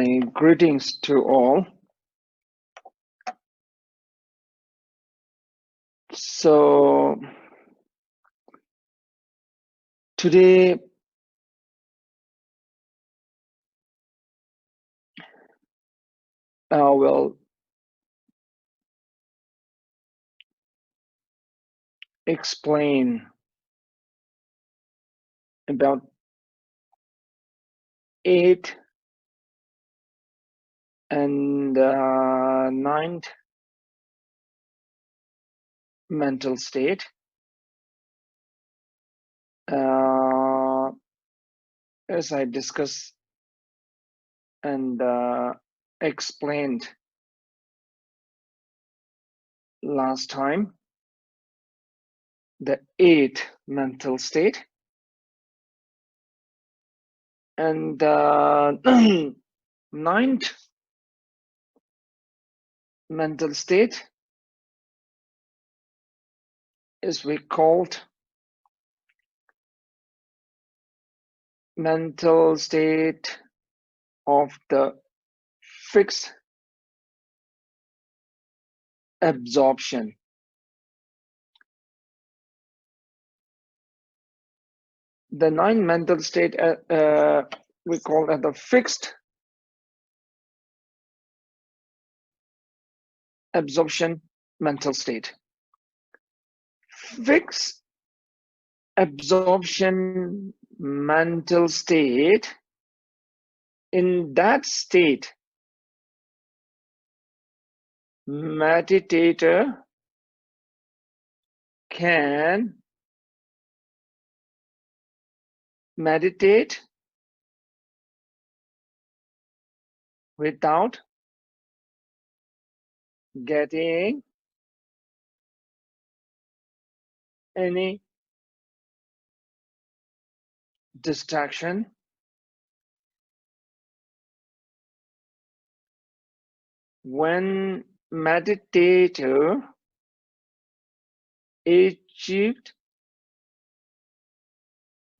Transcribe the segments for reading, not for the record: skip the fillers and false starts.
My greetings to all. So today we'll explain about 8th and 9th mental state. As I discussed and explained last time, the 8th mental state and 9th mental state is we called mental state of the fixed absorption. The 9th mental state we call it the fixed absorption mental state. Fixed absorption mental state, in that state, meditator can meditate without getting any distraction, when meditator achieved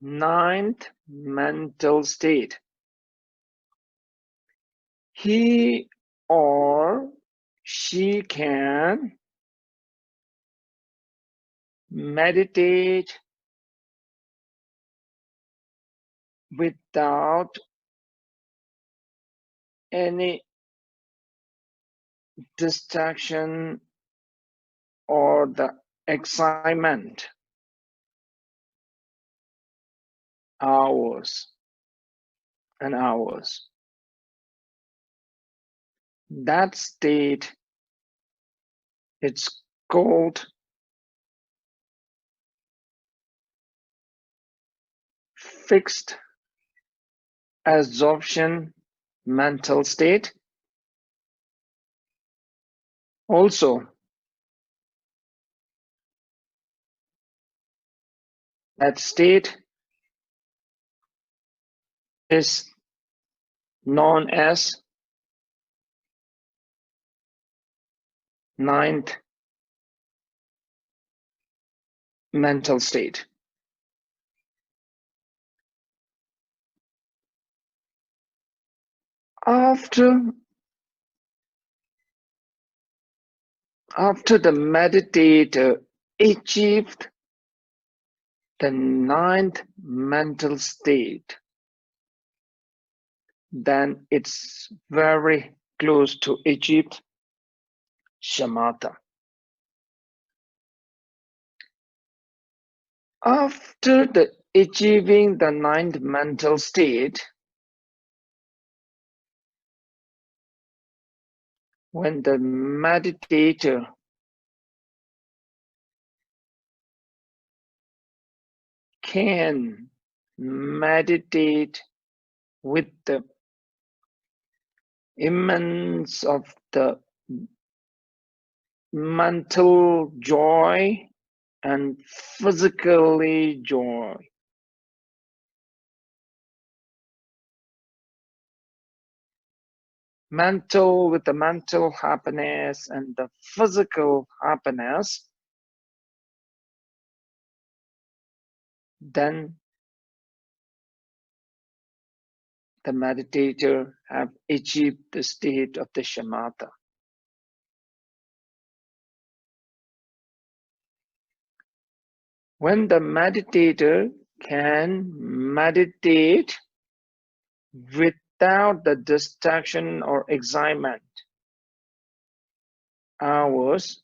9th mental state, he or she can meditate without any distraction or the excitement, hours and hours. That state, it's called fixed absorption mental state. Also, that state is known as 9th mental state. After the meditator achieved the 9th mental state, then it's very close to achieved shamatha. After achieving the 9th mental state, when the meditator can meditate with the immense of the mental joy and physically joy, mental with the mental happiness and the physical happiness, then the meditator have achieved the state of the shamatha. When the meditator can meditate without the distraction or excitement, hours,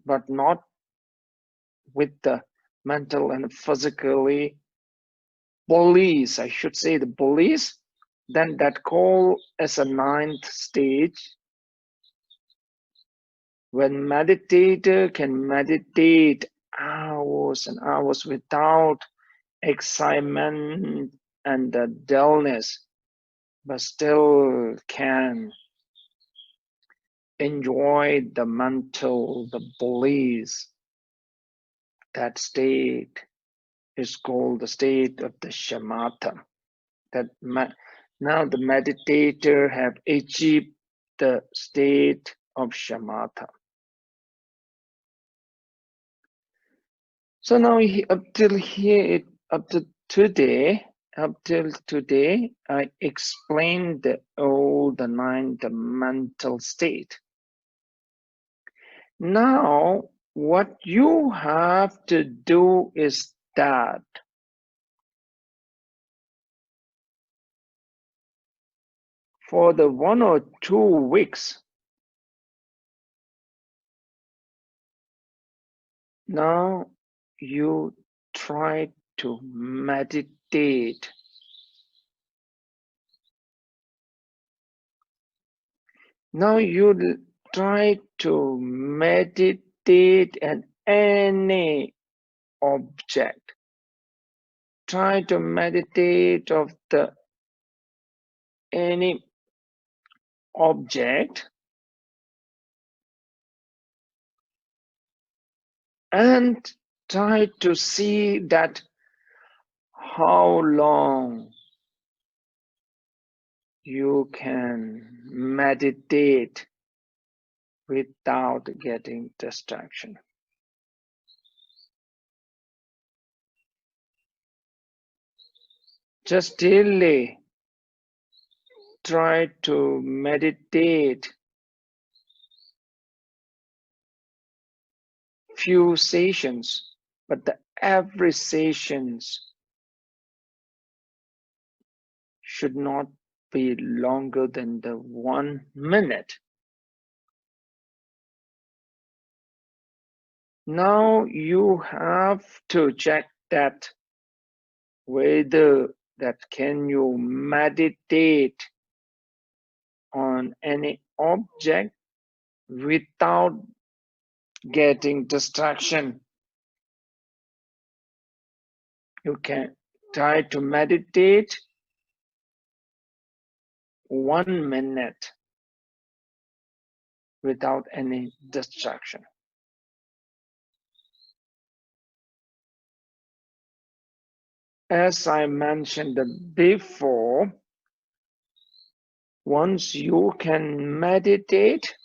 but not with the mental and physically bullies, I should say the bullies, then that call as a ninth stage. When meditator can meditate hours and hours without excitement and the dullness, but still can enjoy the mental, the bliss, that state is called the state of the shamatha. That now the meditator have achieved the state of shamatha. So now up till today, I explained all the 9 the mental state. Now, what you have to do is that for the 1 or 2 weeks, now you try to meditate. Now you try to meditate at any object. Try to meditate of the any object and try to see that how long you can meditate without getting distraction. Just daily try to meditate few sessions, but every sessions should not be longer than the 1 minute. Now you have to check that whether that can you meditate on any object without getting distraction. You can try to meditate 1 minute without any distraction. As I mentioned before, once you can meditate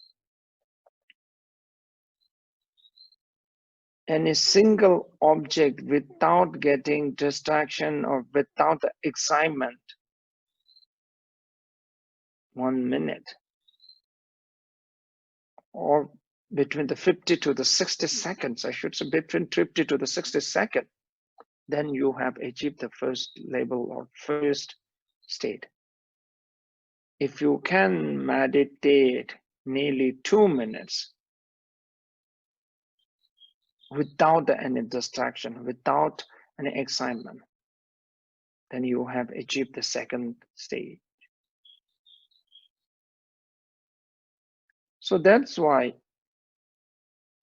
any single object without getting distraction or without excitement, 1 minute, or between the 50 to the 60 seconds, I should say between 50 to the 60 seconds, then you have achieved the first level or first state. If you can meditate nearly 2 minutes without any distraction, without any excitement, then you have achieved the second stage. So that's why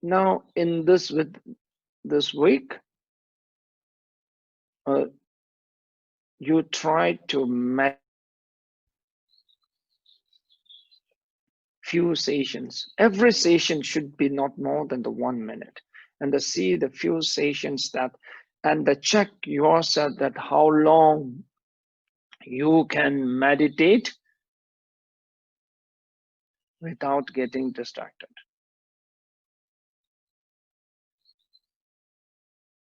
now in this week, you try to make few sessions. Every session should be not more than the 1 minute, and to see the few sessions that, and to check yourself that how long you can meditate without getting distracted.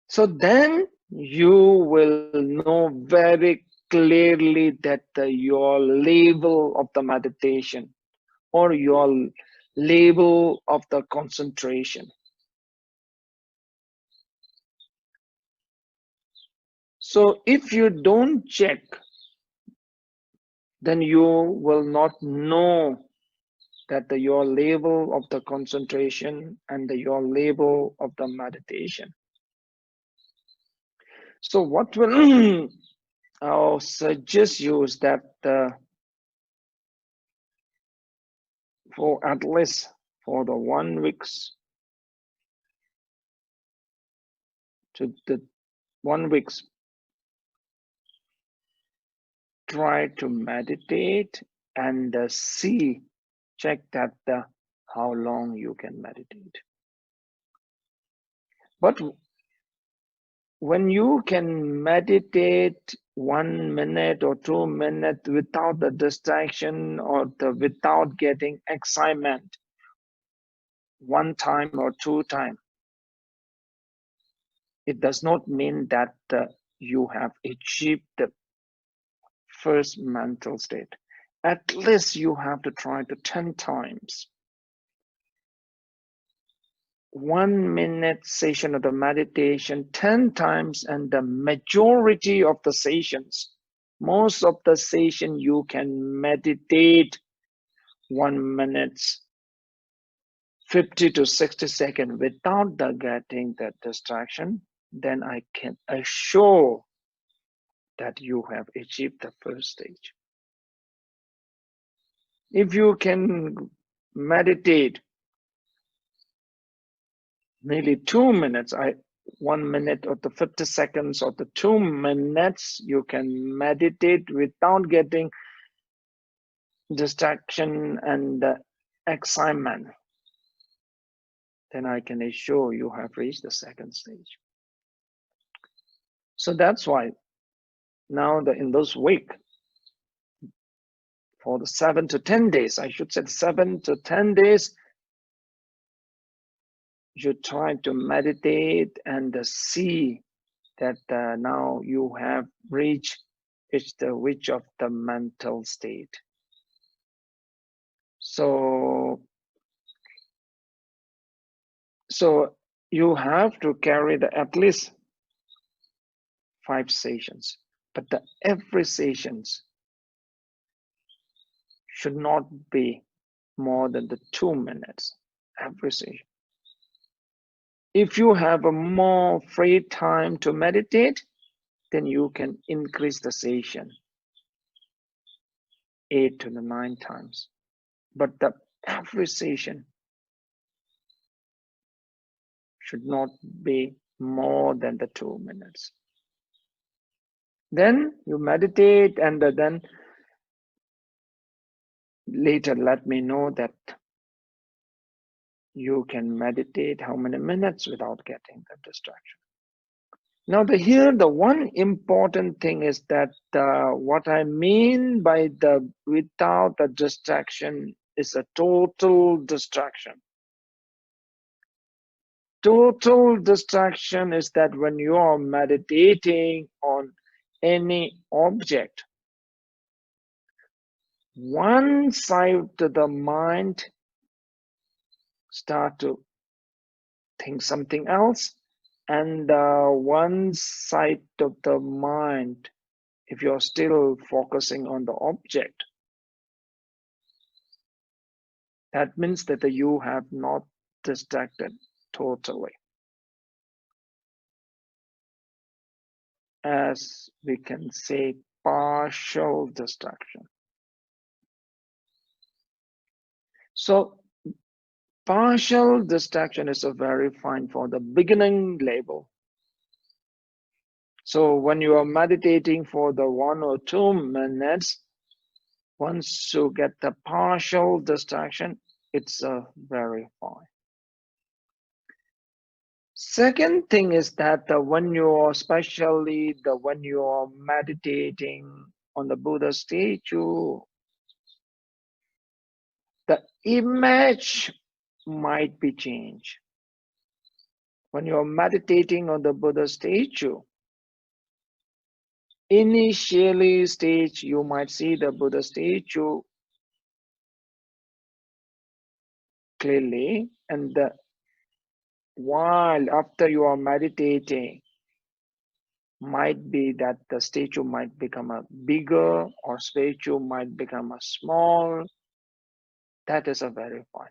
So then you will know very clearly that your level of the meditation or your level of the concentration. So if you don't check, then you will not know that your level of the concentration and your level of the meditation. So what will I'll suggest you is that for at least for the 1 weeks to the 1 weeks, try to meditate and check that how long you can meditate. But when you can meditate 1 minute or 2 minutes without the distraction or without getting excitement, 1 time or 2 times, it does not mean that you have achieved the first mental state. At least you have to try to 10 times. 1 minute session of the meditation 10 times, and the majority of the sessions, most of the session you can meditate 1 minute 50 to 60 seconds without getting the distraction, then I can assure that you have achieved the first stage. If you can meditate nearly 2 minutes, 1 minute or the 50 seconds or the 2 minutes, you can meditate without getting distraction and excitement, then I can assure you have reached the second stage. So that's why now in this week, for the 7 to 10 days, I should say 7 to 10 days, you try to meditate and see that now you have reached which of the mental state. So you have to carry at least 5 sessions, but every sessions should not be more than the 2 minutes every session. If you have a more free time to meditate, then you can increase the session 8 to 9 times. But every session should not be more than the 2 minutes. Then you meditate, and then later let me know that you can meditate how many minutes without getting the distraction. Now here the one important thing is that what I mean by the without the distraction is a total distraction. Total distraction is that when you are meditating on any object, one side of the mind start to think something else, and one side of the mind, if you're still focusing on the object, that means that you have not distracted totally. As we can say, partial distraction. So partial distraction is a very fine for the beginning level. So when you are meditating for the 1 or 2 minutes, once you get the partial distraction, it's very fine. Second thing is that when you are, especially when you are meditating on the Buddha statue, the image might be changed. When you are meditating on the Buddha statue, initially stage, you might see the Buddha statue clearly, and while after you are meditating, might be that the statue might become a bigger or statue might become a small. That is a very fine.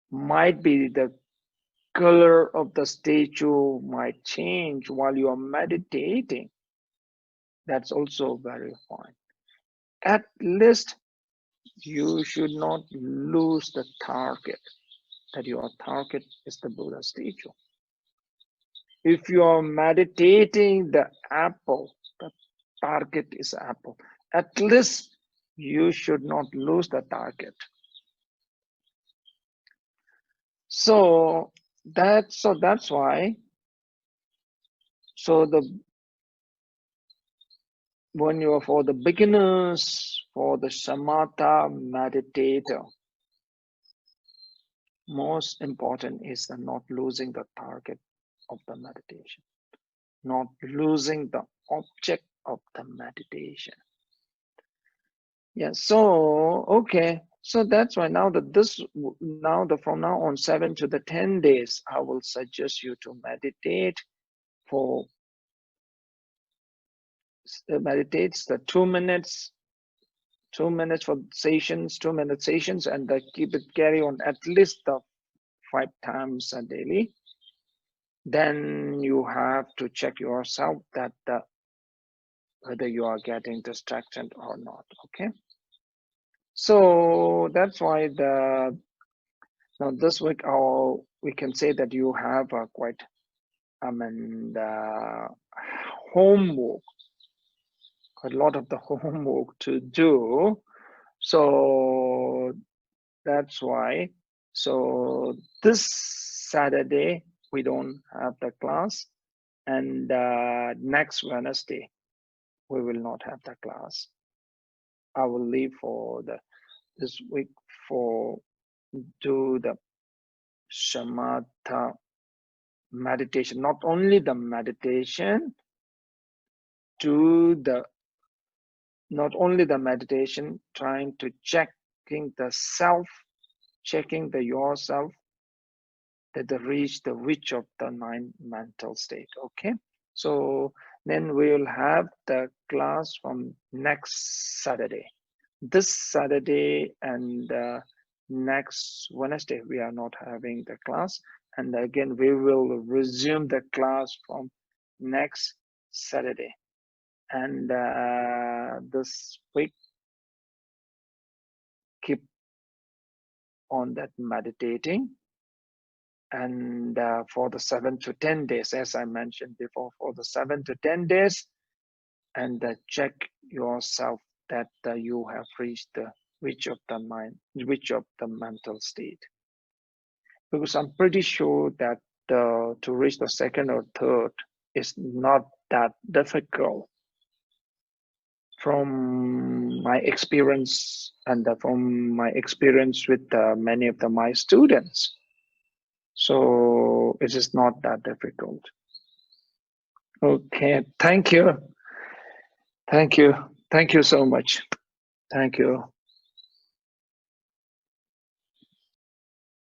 Might be the color of the statue might change while you are meditating. That's also very fine. At least you should not lose the target, that your target is the Buddha statue. If you are meditating the apple, the target is apple. At least you should not lose the target. So that's why. So when you are for the beginners, for the shamatha meditator, most important is the not losing the target of the meditation, not losing the object of the meditation. Yeah. So okay. So that's why now from now on 7 to the 10 days, I will suggest you to meditate for meditates the 2 minutes for sessions, 2-minute sessions, and keep it carry on at least the 5 times a daily. Then you have to check yourself that whether you are getting distracted or not. Okay. So that's why now this week we can say that you have quite homework, quite a lot of the homework to do. So that's why. So this Saturday we don't have the class, and next Wednesday we will not have the class. I will leave for this week for do the shamatha meditation. Not only the meditation, not only the meditation, trying to checking the self, checking the yourself, that they reach the which of the 9 mental state. Okay. So then we will have the class from next Saturday. This Saturday and next Wednesday, we are not having the class. And again, we will resume the class from next Saturday. And this week, keep on that meditating. And for the 7 to 10 days, as I mentioned before, for the 7 to 10 days, and check yourself that you have reached the which of the mental state. Because I'm pretty sure that to reach the second or third is not that difficult. From my experience and from my experience with many of my students. So it is not that difficult. Okay, thank you. Thank you. Thank you so much. Thank you.